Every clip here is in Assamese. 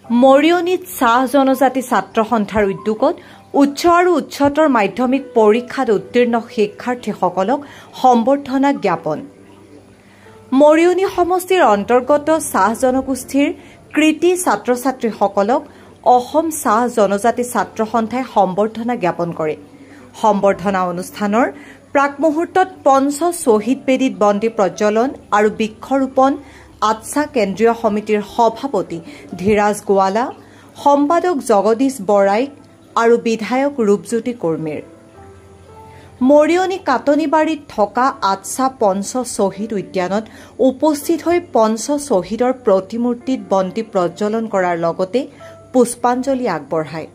মৰিয়নিত চাহ জনজাতি ছাত্ৰ সন্থাৰ উদ্যোগত উচ্চ আৰু উচ্চতৰ মাধ্যমিক পৰীক্ষাত উত্তীৰ্ণ শিক্ষাৰ্থীসকলক সম্বৰ্ধনা জ্ঞাপন। মৰিয়নি সমষ্টিৰ অন্তৰ্গত চাহ জনগোষ্ঠীৰ কৃতি ছাত্ৰ ছাত্ৰীসকলক অসম চাহ জনজাতি ছাত্ৰ সন্থাই সম্বৰ্ধনা জ্ঞাপন কৰে। সম্বৰ্ধনা অনুষ্ঠানৰ প্ৰাক মুহূৰ্তত পঞ্চ শ্বহীদ বেদীত বন্তি প্ৰজ্বলন আৰু বৃক্ষৰোপণ আটছা কেন্দ্ৰীয় সমিতিৰ সভাপতি ধীৰাজ গোৱালা, সম্পাদক জগদীশ বৰাইক আৰু বিধায়ক ৰূপজ্যোতি কৰ্মীৰ। মৰিয়নি কাটনিবাৰীত থকা আটছা পঞ্চ শ্বহীদ উদ্যানত উপস্থিত হৈ পঞ্চ শ্বহীদৰ প্ৰতিমূৰ্তিত বন্তি প্ৰজ্বলন কৰাৰ লগতে পুষ্পাঞ্জলি আগবঢ়ায়।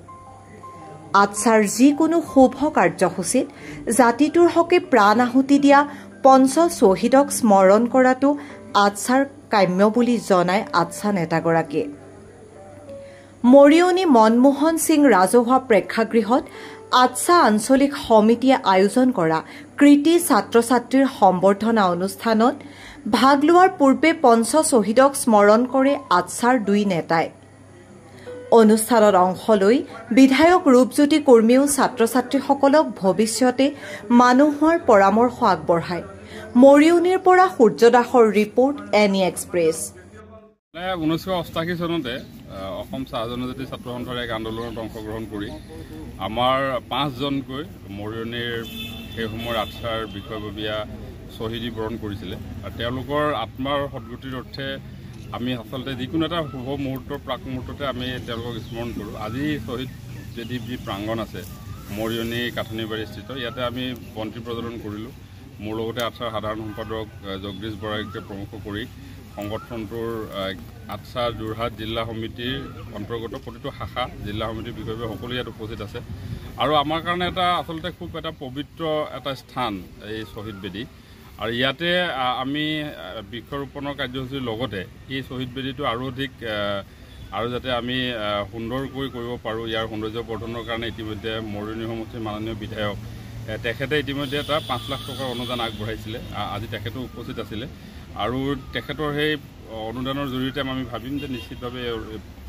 আটছাৰ যিকোনো শুভ কাৰ্যসূচীত জাতিটোৰ হকে প্ৰাণ আহুতি দিয়া পঞ্চ শ্বহীদক স্মৰণ কৰাটো আটছাৰ কাম্য বুলি জনায় আটছা নেতাগৰাকীয়ে। মৰিয়নি মনমোহন সিং ৰাজহুৱা প্ৰেক্ষাগৃহত আটছা আঞ্চলিক সমিতিয়ে আয়োজন কৰা কৃতি ছাত্ৰ ছাত্ৰীৰ সম্বৰ্ধনা অনুষ্ঠানত ভাগ লোৱাৰ পূৰ্বে পঞ্চ শ্বহীদক স্মৰণ কৰে আটছাৰ দুই নেতাই। অনুষ্ঠানত অংশ লৈ বিধায়ক ৰূপজ্যোতি কৰ্মীয়েও ছাত্ৰ ছাত্ৰীসকলক ভৱিষ্যতে মানুহ হোৱাৰ পৰামৰ্শ আগবঢ়ায়। মৰিয়নিৰ পৰা সূৰ্য দাসৰ ৰিপৰ্ট এনি এক্সপ্ৰেছ। 1988 চনতে অসম চাহ জনজাতি ছাত্ৰ সন্থাৰ এক আন্দোলনত অংশগ্ৰহণ কৰি আমাৰ 5জনকৈ মৰিয়নিৰ সেই সময়ৰ আটছাৰ বিষয়ববীয়া শ্বহীদী বৰণ কৰিছিলে। আৰু তেওঁলোকৰ আত্মাৰ সদ্গতিৰ অৰ্থে আমি আচলতে যিকোনো এটা শুভ মুহূৰ্তৰ প্ৰাক মুহূৰ্ততে আমি তেওঁলোকক স্মৰণ কৰোঁ। আজি শ্বহীদ বেদী যি প্ৰাংগণ আছে মৰিয়নি কাঠনিবাৰী স্থিত, ইয়াতে আমি বন্তি প্ৰজ্বলন কৰিলোঁ। মোৰ লগতে আটছাৰ সাধাৰণ সম্পাদক জগদীশ বৰাইকে প্ৰমুখ কৰি সংগঠনটোৰ আটছা যোৰহাট জিলা সমিতিৰ অন্তৰ্গত প্ৰতিটো শাখা জিলা সমিতিৰ বিষয়ে সকলো ইয়াত উপস্থিত আছে। আৰু আমাৰ কাৰণে এটা আচলতে খুব এটা পবিত্ৰ এটা স্থান এই শ্বহীদ বেদী। আৰু ইয়াতে আমি বৃক্ষৰোপণৰ কাৰ্যসূচীৰ লগতে এই শ্বহীদ বেদীটো আৰু অধিক আৰু যাতে আমি সুন্দৰকৈ কৰিব পাৰোঁ, ইয়াৰ সৌন্দৰ্য বৰ্ধনৰ কাৰণে ইতিমধ্যে মৰিয়নি সমষ্টিৰ মাননীয় বিধায়ক তেখেতে ইতিমধ্যে এটা 5 লাখ টকাৰ অনুদান আগবঢ়াইছিলে। আজি তেখেতো উপস্থিত আছিলে আৰু তেখেতৰ সেই অনুদানৰ জৰিয়তে আমি ভাবিম যে নিশ্চিতভাৱে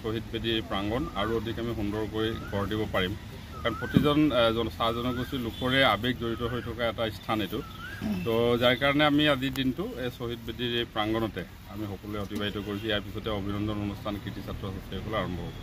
শ্বহীদ বেদীৰ প্ৰাংগণ আৰু অধিক আমি সুন্দৰকৈ গঢ় দিব পাৰিম। কাৰণ প্ৰতিজন চাহ জনগোষ্ঠীৰ লোকৰে আৱেগ জড়িত হৈ থকা এটা স্থান এইটো। তো যাৰ কাৰণে আমি আজিৰ দিনটো এই শ্বহীদ বেদীৰ এই প্ৰাংগণতে আমি সকলোৱে অতিবাহিত কৰিছোঁ। ইয়াৰ পিছতে অভিনন্দন অনুষ্ঠান কৃতি ছাত্ৰ ছাত্ৰীসকলে আৰম্ভ হ'ব।